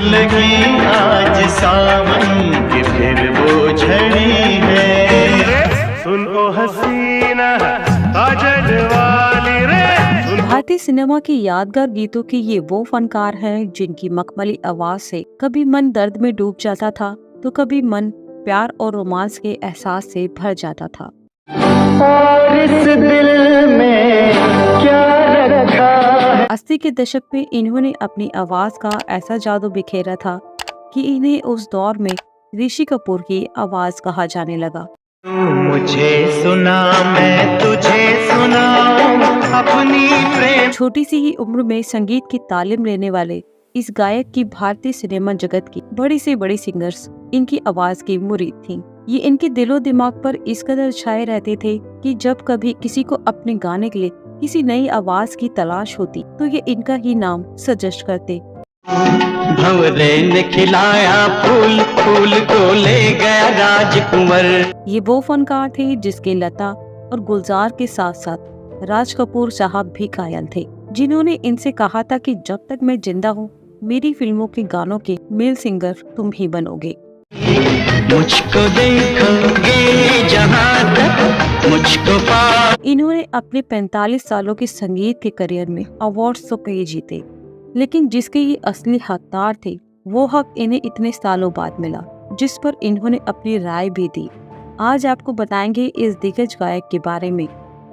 लगी आज सावन की फिर वो झड़ी है। सुन ओ हसीना काजल वाली रे। भारतीय सिनेमा की यादगार गीतों के ये वो फनकार हैं जिनकी मखमली आवाज से कभी मन दर्द में डूब जाता था तो कभी मन प्यार और रोमांस के एहसास से भर जाता था। और इस दिल में क्या रखा है। 80 के दशक में इन्होंने अपनी आवाज का ऐसा जादू बिखेरा था कि इन्हें उस दौर में ऋषि कपूर की आवाज कहा जाने लगा। मुझे सुना मैं तुझे सुनाऊं अपनी प्रेम। छोटी सी ही उम्र में संगीत की तालीम लेने वाले इस गायक की भारतीय सिनेमा जगत की बड़ी से बड़ी सिंगर्स इनकी आवाज की मुरीद थीं। ये इनके दिलो दिमाग पर इस कदर छाए रहते थे कि जब कभी किसी को अपने गाने के लिए किसी नई आवाज की तलाश होती तो ये इनका ही नाम सजेस्ट करते। भंवरे ने खिलाया फूल, फूल को ले गया राजकुंवर। ये वो फनकार थे जिसके लता और गुलजार के साथ साथ राज कपूर साहब भी कायल थे, जिन्होंने इनसे कहा था कि जब तक मैं जिंदा हूँ मेरी फिल्मों के गानों के मेल सिंगर तुम ही बनोगे। मुझको देखोगे जहाँ तक मुझको पा। इन्होंने अपने 45 सालों के संगीत के करियर में अवार्ड्स तो कई जीते, लेकिन जिसके ये असली हकदार थे वो हक इन्हें इतने सालों बाद मिला, जिस पर इन्होंने अपनी राय भी दी। आज आपको बताएंगे इस दिग्गज गायक के बारे में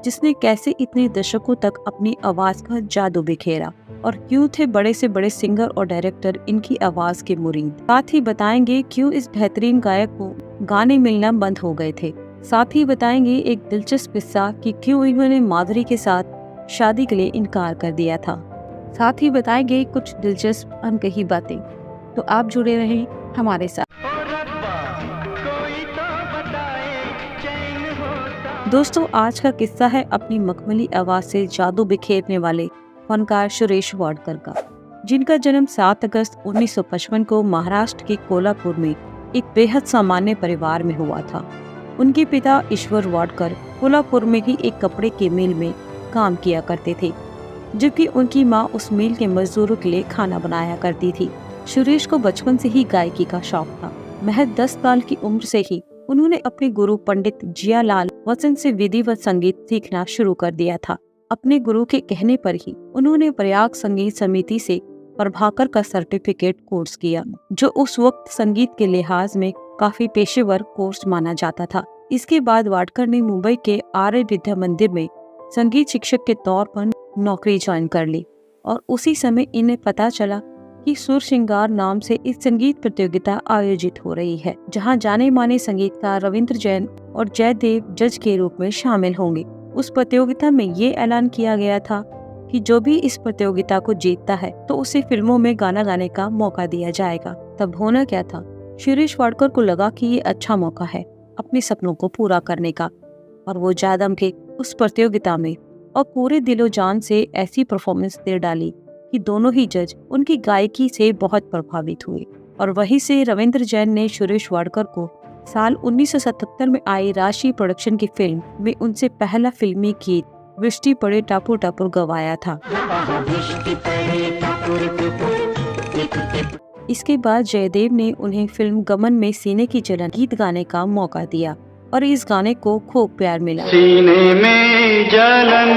जिसने कैसे इतने दशकों तक अपनी आवाज का जादू बिखेरा और क्यों थे बड़े से बड़े सिंगर और डायरेक्टर इनकी आवाज के मुरीद। साथ ही बताएंगे क्यों इस बेहतरीन गायक को गाने मिलना बंद हो गए थे। साथ ही बताएंगे एक दिलचस्प किस्सा कि क्यों इन्होंने माधुरी के साथ शादी के लिए इनकार कर दिया था। साथ ही बताएंगे कुछ दिलचस्प अनकही बातें। तो आप जुड़े रहें हमारे साथ। दोस्तों, आज का किस्सा है अपनी मखमली आवाज से जादू बिखेरने वाले फनकार सुरेश वाडकर का, जिनका जन्म 7 अगस्त 1955 को महाराष्ट्र के कोल्हापुर में एक बेहद सामान्य परिवार में हुआ था। उनके पिता ईश्वर वाडकर कोल्हापुर में ही एक कपड़े के मिल में काम किया करते थे, जबकि उनकी मां उस मिल के मजदूरों के लिए खाना बनाया करती थी। सुरेश को बचपन से ही गायकी का शौक था। महज 10 साल की उम्र से ही उन्होंने अपने गुरु पंडित जियालाल वसंत से विधिवत संगीत सीखना शुरू कर दिया था। अपने गुरु के कहने पर ही उन्होंने प्रयाग संगीत समिति से प्रभाकर का सर्टिफिकेट कोर्स किया, जो उस वक्त संगीत के लिहाज में काफी पेशेवर कोर्स माना जाता था। इसके बाद वाडकर ने मुंबई के आर्य विद्या मंदिर में संगीत शिक्षक के तौर पर नौकरी ज्वाइन कर ली और उसी समय इन्हें पता चला कि सुर श्रृंगार नाम से इस संगीत प्रतियोगिता आयोजित हो रही है, जहां जाने माने संगीतकार रविंद्र जैन और जयदेव जज के रूप में शामिल होंगे। उस प्रतियोगिता में ये ऐलान किया गया था कि जो भी इस प्रतियोगिता को जीतता है तो उसे फिल्मों में गाना गाने का मौका दिया जाएगा। तब होना क्या था, सुरेश वाडकर को लगा कि ये अच्छा मौका है अपने सपनों को पूरा करने का, और वो जादम के उस प्रतियोगिता में और पूरे दिलो जान से ऐसी परफॉर्मेंस दे डाली कि दोनों ही जज उनकी गायकी से बहुत प्रभावित हुए। और वहीं से रविंद्र जैन ने सुरेश वाडकर को साल 1977 में आई राशि प्रोडक्शन की फिल्म में उनसे पहला फिल्मी गीत वृष्टि पड़े टापुर टापुर गवाया था। इसके बाद जयदेव ने उन्हें फिल्म गमन में सीने की जलन गीत गाने का मौका दिया और इस गाने को खूब प्यार मिला। सीने में जलन,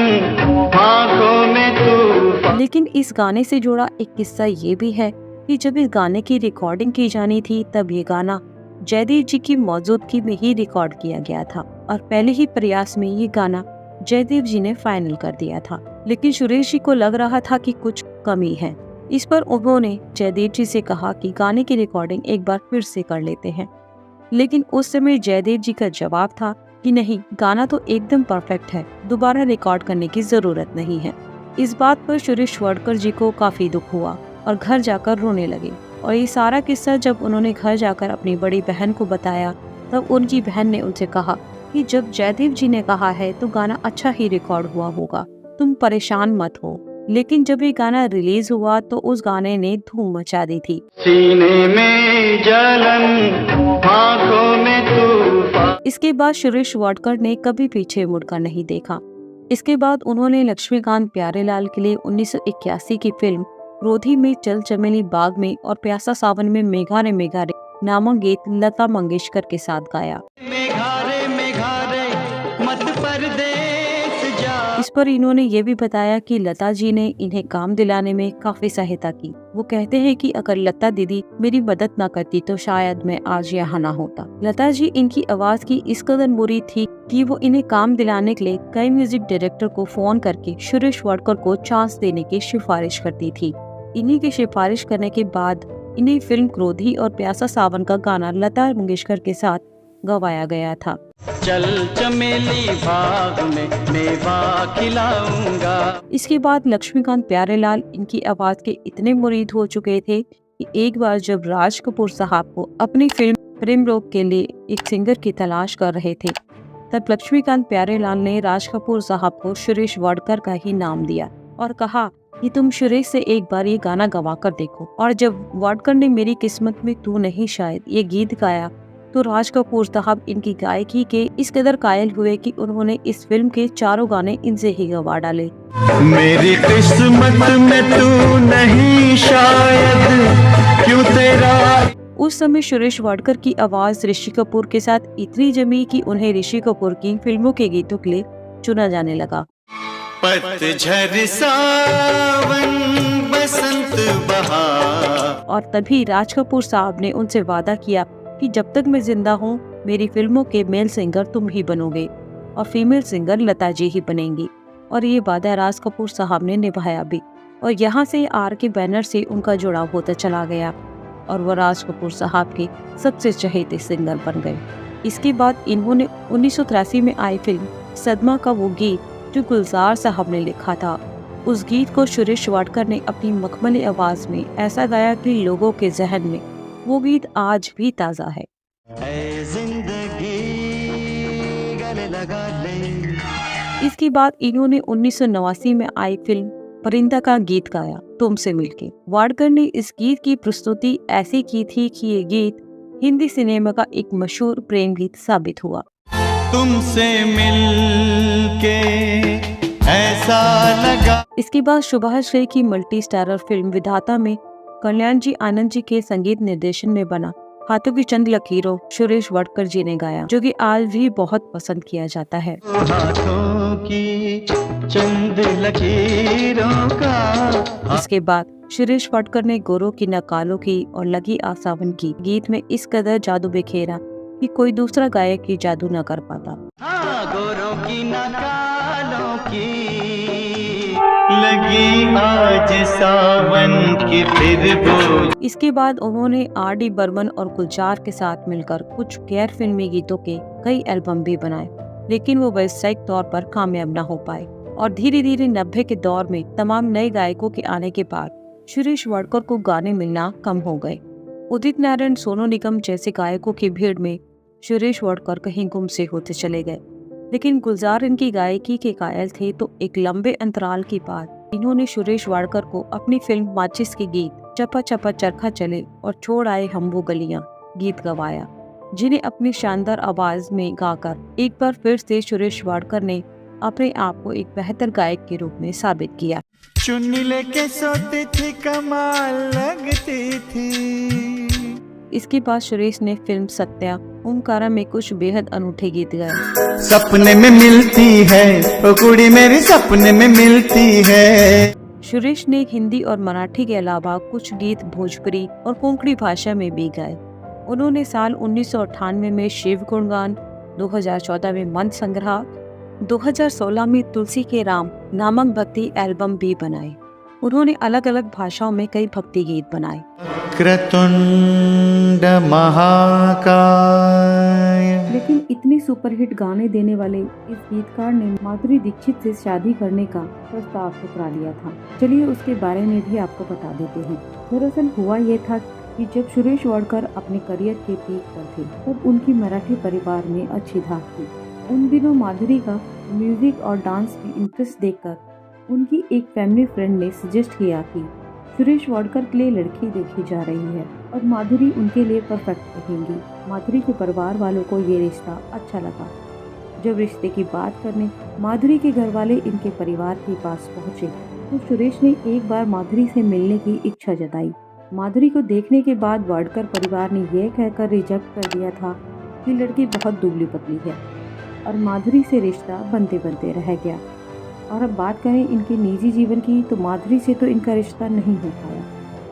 आंखों में तूफान। लेकिन इस गाने से जुड़ा एक किस्सा ये भी है कि जब इस गाने की रिकॉर्डिंग की जानी थी तब ये गाना जयदेव जी की मौजूदगी में ही रिकॉर्ड किया गया था और पहले ही प्रयास में ये गाना जयदेव जी ने फाइनल कर दिया था। लेकिन सुरेश जी को लग रहा था कि कुछ कमी है। इस पर उन्होंने जयदेव जी से कहा कि गाने की रिकॉर्डिंग एक बार फिर से कर लेते हैं। लेकिन उस समय जयदेव जी का जवाब था कि नहीं, गाना तो एकदम परफेक्ट है, दोबारा रिकॉर्ड करने की जरूरत नहीं है। इस बात पर सुरेश वाडकर जी को काफी दुख हुआ और घर जाकर रोने लगे। और ये सारा किस्सा जब उन्होंने घर जाकर अपनी बड़ी बहन को बताया तब उनकी बहन ने उनसे कहा कि जब जयदेव जी ने कहा है तो गाना अच्छा ही रिकॉर्ड हुआ होगा, तुम परेशान मत हो। लेकिन जब ये गाना रिलीज हुआ तो उस गाने ने धूम मचा दी थी। सीने में जलन, आंखों में तूफान। इसके बाद सुरेश वाडकर ने कभी पीछे मुड़कर नहीं देखा। इसके बाद उन्होंने लक्ष्मीकांत प्यारेलाल के लिए 1981 की फिल्म क्रोधी में चल चमेली बाग में और प्यासा सावन में मेघा रे नामक गीत लता मंगेशकर के साथ गाया। मेघारे मत परदेस जा। इस पर इन्होंने ये भी बताया कि लता जी ने इन्हें काम दिलाने में काफी सहायता की। वो कहते हैं कि अगर लता दीदी मेरी मदद ना करती तो शायद मैं आज यहाँ ना होता। लता जी इनकी आवाज की इस कदर मुरीद थी कि वो इन्हें काम दिलाने के लिए कई म्यूजिक डायरेक्टर को फोन करके सुरेश वाडकर को चांस देने की सिफारिश करती थी। इन्हीं की सिफारिश करने के बाद इन्हें फिल्म क्रोधी और प्यासा सावन का गाना लता मंगेशकर के साथ गवाया गया था। चल चमेली बाग में मेवा खिलाऊंगा। इसके बाद लक्ष्मीकांत प्यारेलाल इनकी आवाज के इतने मुरीद हो चुके थे कि एक बार जब राज कपूर साहब को अपनी फिल्म प्रेम रोग के लिए एक सिंगर की तलाश कर रहे थे, तब लक्ष्मीकांत प्यारेलाल ने राज कपूर साहब को सुरेश वाडकर का ही नाम दिया और कहा कि तुम सुरेश से एक बार ये गाना गवा कर देखो। और जब वाडकर ने मेरी किस्मत में तू नहीं शायद ये गीत गाया तो राज कपूर साहब इनकी गायकी के इस कदर कायल हुए कि उन्होंने इस फिल्म के चारों गाने इनसे ही गवा डाले। मेरी किस्मत में तू नहीं शायद, क्यों तेरा। उस समय सुरेश वाडकर की आवाज ऋषि कपूर के साथ इतनी जमी कि उन्हें ऋषि कपूर की फिल्मों के गीतों के लिए चुना जाने लगा। पतझड़ सावन बसंत बहार। और तभी राज कपूर साहब ने उनसे वादा किया कि जब तक मैं जिंदा हूँ मेरी फिल्मों के मेल सिंगर तुम ही बनोगे और फीमेल सिंगर लता जी ही बनेंगी। और ये वादा राज कपूर साहब ने निभाया भी और यहाँ से आर के बैनर से उनका जुड़ाव होता चला गया और वो राज कपूर साहब के सबसे चहेते सिंगर बन गए। इसके बाद इन्होंने 1983 में आई फिल्म सदमा का वो गीत जो गुलजार साहब ने लिखा था, उस गीत को सुरेश वाडकर ने अपनी मखमली आवाज में ऐसा गाया कि लोगों के जहन में वो गीत आज भी ताज़ा है। ऐ जिंदगी गले लगा ले। इसके बाद इन्होंने 1989 में आई फिल्म परिंदा का गीत गाया तुमसे मिलके। वाडकर ने इस गीत की प्रस्तुति ऐसी की थी कि ये गीत हिंदी सिनेमा का एक मशहूर प्रेम गीत साबित हुआ। तुमसे मिलके ऐसा लगा। इसके बाद सुभाष घई की मल्टी स्टारर फिल्म विधाता में कल्याण जी आनंद जी के संगीत निर्देशन में बना हाथों की चंद लकीरों सुरेश वाडकर जी ने गाया, जो कि आज भी बहुत पसंद किया जाता है। हाथों की चंद लकीरों का। इसके बाद सुरेश वाडकर ने गोरों की नकालों की और लगी आसावन की गीत में इस कदर जादू बिखेरा कि कोई दूसरा गायक ही जादू न कर पाता। हाँ, गोरों की नकालों की लगी आज सावन की फिर वो। इसके बाद उन्होंने आर डी बर्मन और गुलजार के साथ मिलकर कुछ गैर फिल्मी गीतों के कई एल्बम भी बनाए, लेकिन वो व्यावसायिक तौर पर कामयाब न हो पाए। और धीरे धीरे 90 के दौर में तमाम नए गायकों के आने के बाद सुरेश वाडकर को गाने मिलना कम हो गए। उदित नारायण, सोनू निगम जैसे गायकों की भीड़ में सुरेश वाडकर कहीं गुम से होते चले गए। लेकिन गुलजार इनकी गायकी के कायल थे, तो एक लंबे अंतराल के बाद इन्होंने सुरेश वाडकर को अपनी फिल्म माचिस के गीत चपा चपा चरखा चले और छोड़ आए हम वो गलियां गीत गवाया, जिन्हें अपनी शानदार आवाज में गाकर एक बार फिर से सुरेश वाडकर ने अपने आप को एक बेहतर गायक के रूप में साबित किया। चुन्नी लेके सोती थी, कमाल लगती थी। इसके बाद सुरेश ने फिल्म सत्या ओमकारा में कुछ बेहद अनूठे गीत गाए। सपने में मिलती है ओ कुड़ी मेरी, सपने में मिलती है। सुरेश ने हिंदी और मराठी के अलावा कुछ गीत भोजपुरी और कोंकणी भाषा में भी गाए। उन्होंने साल 1998 में शिव गुणगान, 2014 में मन संग्रह, 2016 में तुलसी के राम नामक भक्ति एल्बम भी बनाए। उन्होंने अलग अलग भाषाओं में कई भक्ति गीत बनाए। क्रतुंड महाकाय। लेकिन इतनी सुपरहिट गाने देने वाले इस गीतकार ने माधुरी दीक्षित से शादी करने का प्रस्ताव ठुकरा लिया था। चलिए उसके बारे में भी आपको बता देते हैं। दरअसल हुआ ये था कि जब सुरेश वाडकर अपने करियर के पीक पर थे, तब उनकी मराठी परिवार में अच्छी धाक थी। उन दिनों माधुरी का म्यूजिक और डांस में इंटरेस्ट देखकर उनकी एक फैमिली फ्रेंड ने सजेस्ट किया कि सुरेश वाडकर के लिए लड़की देखी जा रही है और माधुरी उनके लिए परफेक्ट रहेंगी। माधुरी के परिवार वालों को ये रिश्ता अच्छा लगा। जब रिश्ते की बात करने माधुरी के घर वाले इनके परिवार के पास पहुंचे, तो सुरेश ने एक बार माधुरी से मिलने की इच्छा जताई। माधुरी को देखने के बाद वाडकर परिवार ने यह कहकर रिजेक्ट कर दिया था कि लड़की बहुत दुबली पतली है और माधुरी से रिश्ता बनते बनते रह गया। और अब बात करें इनके निजी जीवन की, तो माधुरी से तो इनका रिश्ता नहीं हो पाया,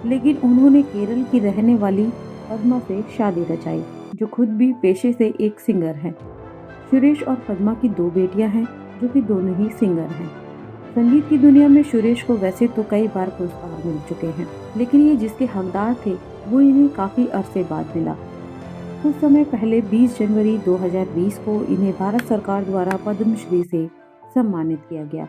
लेकिन उन्होंने केरल की रहने वाली पद्मा से शादी रचाई, जो खुद भी पेशे से एक सिंगर हैं। सुरेश और पद्मा की 2 बेटियां हैं, जो कि दोनों ही सिंगर हैं। संगीत की दुनिया में सुरेश को वैसे तो कई बार पुरस्कार मिल चुके हैं, लेकिन ये जिसके हकदार थे वो इन्हें काफ़ी अरसे बाद मिला। कुछ समय पहले 20 जनवरी 2020 को इन्हें भारत सरकार द्वारा पद्मश्री से सम्मानित किया गया,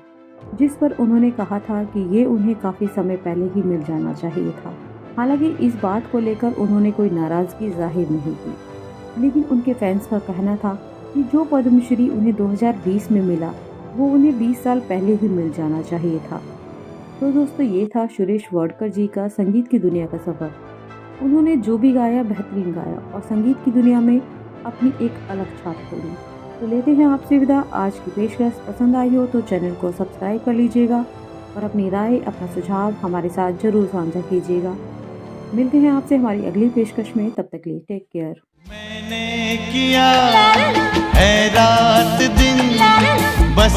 जिस पर उन्होंने कहा था कि ये उन्हें काफ़ी समय पहले ही मिल जाना चाहिए था। हालांकि इस बात को लेकर उन्होंने कोई नाराज़गी जाहिर नहीं की, लेकिन उनके फैंस का कहना था कि जो पद्मश्री उन्हें 2020 में मिला वो उन्हें 20 साल पहले ही मिल जाना चाहिए था। तो दोस्तों, ये था सुरेश वाडकर जी का संगीत की दुनिया का सफ़र। उन्होंने जो भी गाया बेहतरीन गाया और संगीत की दुनिया में अपनी एक अलग छाप छोड़ी। तो लेते हैं आपसे विदा। आज की पेशकश पसंद आई हो तो चैनल को सब्सक्राइब कर लीजिएगा और अपनी राय, अपना सुझाव हमारे साथ जरूर साझा कीजिएगा। मिलते हैं आपसे हमारी अगली पेशकश में, तब तक लिए टेक केयर। मैंने किया है रात दिन बस